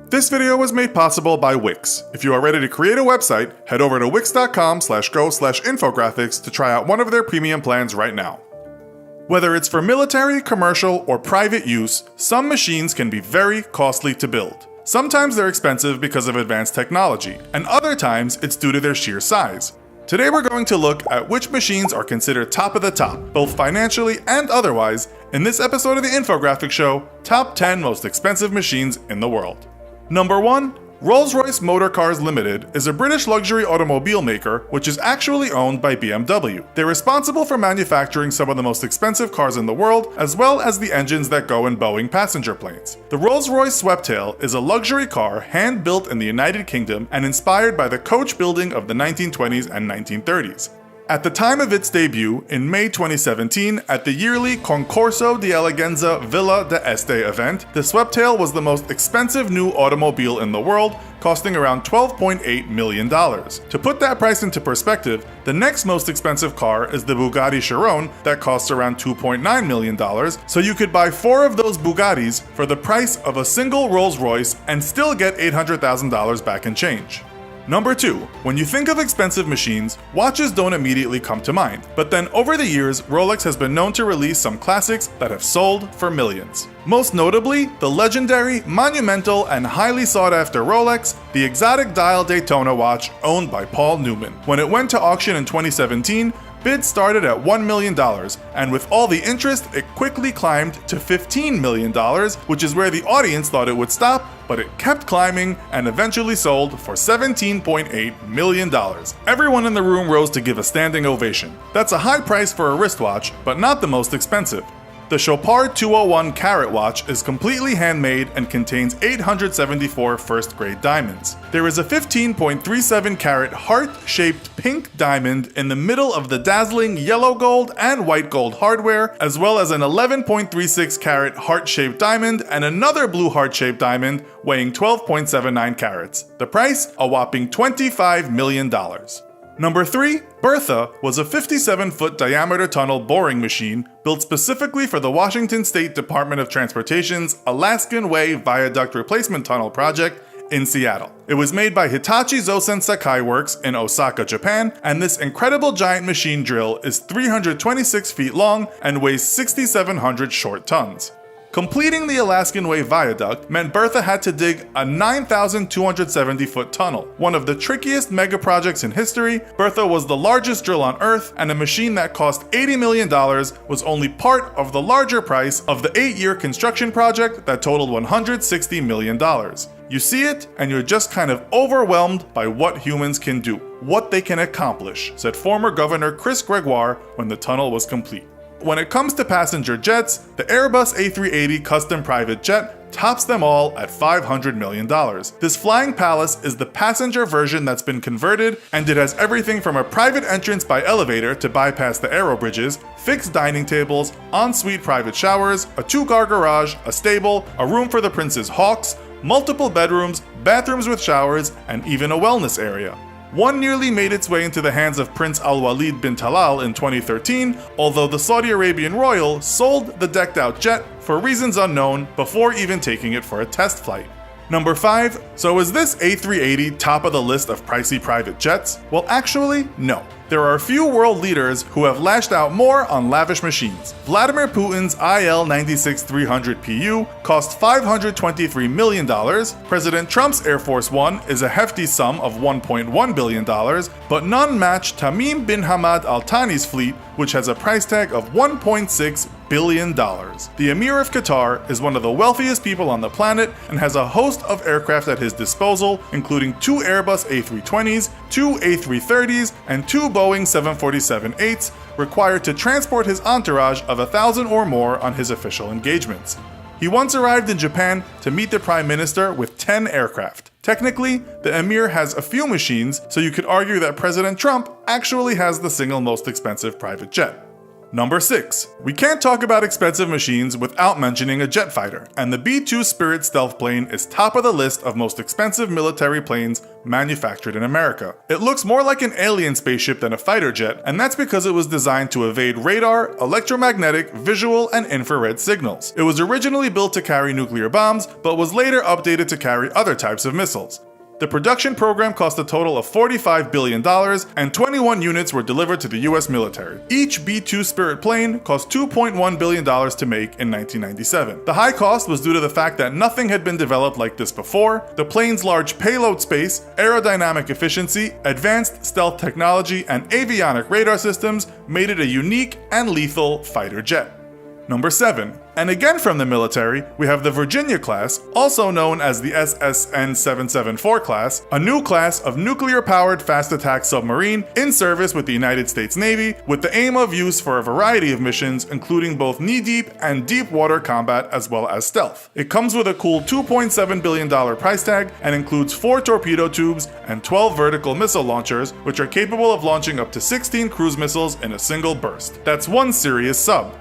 This video was made possible by Wix. If you are ready to create a website, head over to wix.com/go/infographics to try out one of their premium plans right now. Whether it's for military, commercial, or private use, some machines can be very costly to build. Sometimes they're expensive because of advanced technology, and other times it's due to their sheer size. Today we're going to look at which machines are considered top of the top, both financially and otherwise, in this episode of the Infographics Show, Top 10 Most Expensive Machines in the World. Number 1. Rolls-Royce Motor Cars Limited is a British luxury automobile maker which is actually owned by BMW. They're responsible for manufacturing some of the most expensive cars in the world, as well as the engines that go in Boeing passenger planes. The Rolls-Royce Sweptail is a luxury car hand-built in the United Kingdom and inspired by the coach building of the 1920s and 1930s. At the time of its debut, in May 2017, at the yearly Concorso di Eleganza Villa d'Este event, the Sweptail was the most expensive new automobile in the world, costing around $12.8 million. To put that price into perspective, the next most expensive car is the Bugatti Chiron that costs around $2.9 million, so you could buy 4 of those Bugattis for the price of a single Rolls-Royce and still get $800,000 back in change. Number 2. When you think of expensive machines, watches don't immediately come to mind. But then over the years, Rolex has been known to release some classics that have sold for millions. Most notably, the legendary, monumental, and highly sought after Rolex, the exotic dial Daytona watch owned by Paul Newman. When it went to auction in 2017, bids started at $1 million, and with all the interest, it quickly climbed to $15 million, which is where the audience thought it would stop, but it kept climbing and eventually sold for $17.8 million. Everyone in the room rose to give a standing ovation. That's a high price for a wristwatch, but not the most expensive. The Chopard 201 Carat watch is completely handmade and contains 874 first-grade diamonds. There is a 15.37 carat heart-shaped pink diamond in the middle of the dazzling yellow gold and white gold hardware, as well as an 11.36 carat heart-shaped diamond and another blue heart-shaped diamond weighing 12.79 carats. The price, a whopping $25 million. Number 3. Bertha was a 57-foot diameter tunnel boring machine built specifically for the Washington State Department of Transportation's Alaskan Way Viaduct Replacement Tunnel project in Seattle. It was made by Hitachi Zosen Sakai Works in Osaka, Japan, and this incredible giant machine drill is 326 feet long and weighs 6,700 short tons. Completing the Alaskan Way Viaduct meant Bertha had to dig a 9,270-foot tunnel. One of the trickiest mega projects in history, Bertha was the largest drill on Earth, and a machine that cost $80 million was only part of the larger price of the 8-year construction project that totaled $160 million. You see it, and you're just kind of overwhelmed by what humans can do, what they can accomplish, said former Governor Chris Gregoire when the tunnel was complete. When it comes to passenger jets, the Airbus A380 custom private jet tops them all at $500 million. This flying palace is the passenger version that's been converted, and it has everything from a private entrance by elevator to bypass the aero bridges, fixed dining tables, ensuite private showers, a 2-car garage, a stable, a room for the prince's hawks, multiple bedrooms, bathrooms with showers, and even a wellness area. One nearly made its way into the hands of Prince Al-Walid bin Talal in 2013, although the Saudi Arabian royal sold the decked-out jet for reasons unknown before even taking it for a test flight. Number 5. So is this A380 top of the list of pricey private jets? Well, actually, no. There are a few world leaders who have lashed out more on lavish machines. Vladimir Putin's IL-96-300 PU cost $523 million, President Trump's Air Force One is a hefty sum of $1.1 billion, but none match Tamim bin Hamad Al Thani's fleet, which has a price tag of $1.6 billion. The Emir of Qatar is one of the wealthiest people on the planet and has a host of aircraft at his disposal, including 2 Airbus A320s, 2 A330s, and 2 Boeing 747-8s, required to transport his entourage of 1,000 or more on his official engagements. He once arrived in Japan to meet the Prime Minister with 10 aircraft. Technically, the Emir has a few machines, so you could argue that President Trump actually has the single most expensive private jet. Number 6. We can't talk about expensive machines without mentioning a jet fighter, and the B-2 Spirit stealth plane is top of the list of most expensive military planes manufactured in America. It looks more like an alien spaceship than a fighter jet, and that's because it was designed to evade radar, electromagnetic, visual, and infrared signals. It was originally built to carry nuclear bombs, but was later updated to carry other types of missiles. The production program cost a total of $45 billion, and 21 units were delivered to the US military. Each B-2 Spirit plane cost $2.1 billion to make in 1997. The high cost was due to the fact that nothing had been developed like this before, the plane's large payload space, aerodynamic efficiency, advanced stealth technology, and avionic radar systems made it a unique and lethal fighter jet. Number 7. And again from the military, we have the Virginia class, also known as the SSN 774 class, a new class of nuclear-powered fast attack submarine in service with the United States Navy, with the aim of use for a variety of missions, including both knee-deep and deep water combat as well as stealth. It comes with a cool $2.7 billion price tag and includes 4 torpedo tubes and 12 vertical missile launchers, which are capable of launching up to 16 cruise missiles in a single burst. That's one serious sub.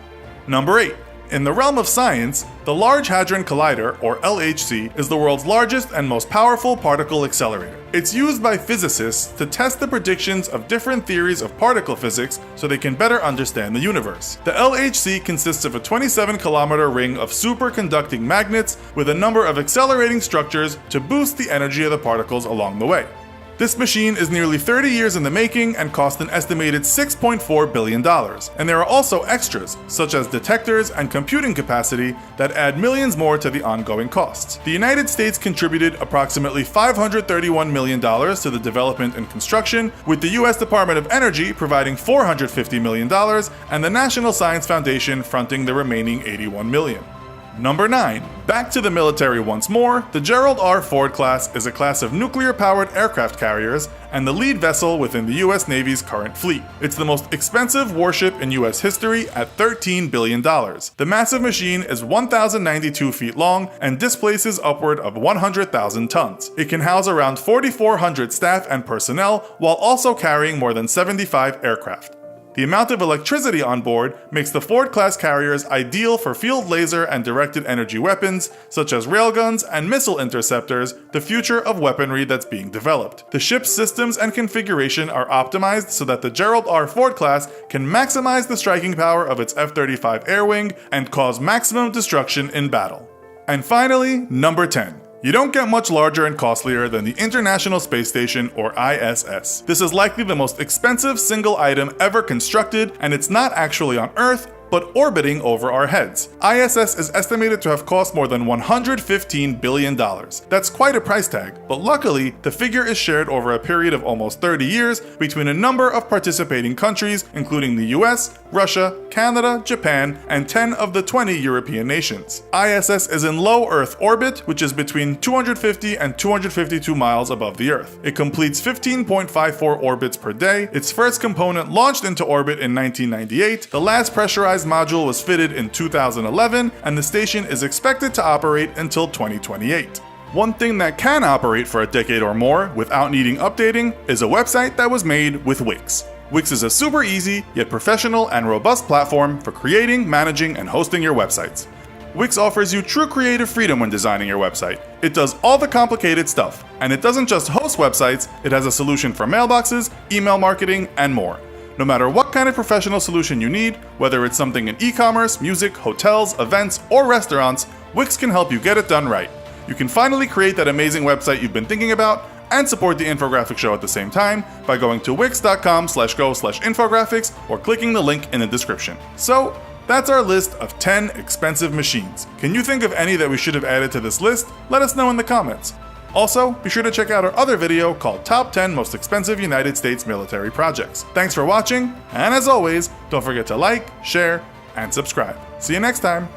Number 8. In the realm of science, the Large Hadron Collider, or LHC, is the world's largest and most powerful particle accelerator. It's used by physicists to test the predictions of different theories of particle physics so they can better understand the universe. The LHC consists of a 27-kilometer ring of superconducting magnets with a number of accelerating structures to boost the energy of the particles along the way. This machine is nearly 30 years in the making and cost an estimated $6.4 billion. And there are also extras, such as detectors and computing capacity, that add millions more to the ongoing costs. The United States contributed approximately $531 million to the development and construction, with the US Department of Energy providing $450 million and the National Science Foundation fronting the remaining $81 million. Number 9. Back to the military once more, the Gerald R. Ford class is a class of nuclear-powered aircraft carriers and the lead vessel within the US Navy's current fleet. It's the most expensive warship in US history at $13 billion. The massive machine is 1,092 feet long and displaces upward of 100,000 tons. It can house around 4,400 staff and personnel while also carrying more than 75 aircraft. The amount of electricity on board makes the Ford-class carriers ideal for field laser and directed energy weapons, such as railguns and missile interceptors, the future of weaponry that's being developed. The ship's systems and configuration are optimized so that the Gerald R. Ford class can maximize the striking power of its F-35 air wing and cause maximum destruction in battle. And finally, number 10. You don't get much larger and costlier than the International Space Station, or ISS. This is likely the most expensive single item ever constructed, and it's not actually on Earth, but orbiting over our heads. ISS is estimated to have cost more than $115 billion. That's quite a price tag, but luckily, the figure is shared over a period of almost 30 years between a number of participating countries, including the US, Russia, Canada, Japan, and 10 of the 20 European nations. ISS is in low Earth orbit, which is between 250 and 252 miles above the Earth. It completes 15.54 orbits per day. Its first component launched into orbit in 1998. The last pressurized module was fitted in 2011, and the station is expected to operate until 2028. One thing that can operate for a decade or more without needing updating is a website that was made with Wix. Wix is a super easy, yet professional and robust platform for creating, managing, and hosting your websites. Wix offers you true creative freedom when designing your website. It does all the complicated stuff, and it doesn't just host websites, it has a solution for mailboxes, email marketing, and more. No matter what kind of professional solution you need, whether it's something in e-commerce, music, hotels, events, or restaurants, Wix can help you get it done right. You can finally create that amazing website you've been thinking about and support the Infographics Show at the same time by going to wix.com/go/infographics or clicking the link in the description. So, that's our list of 10 expensive machines. Can you think of any that we should have added to this list? Let us know in the comments. Also, be sure to check out our other video called Top 10 Most Expensive United States Military Projects. Thanks for watching, and as always, don't forget to like, share, and subscribe. See you next time!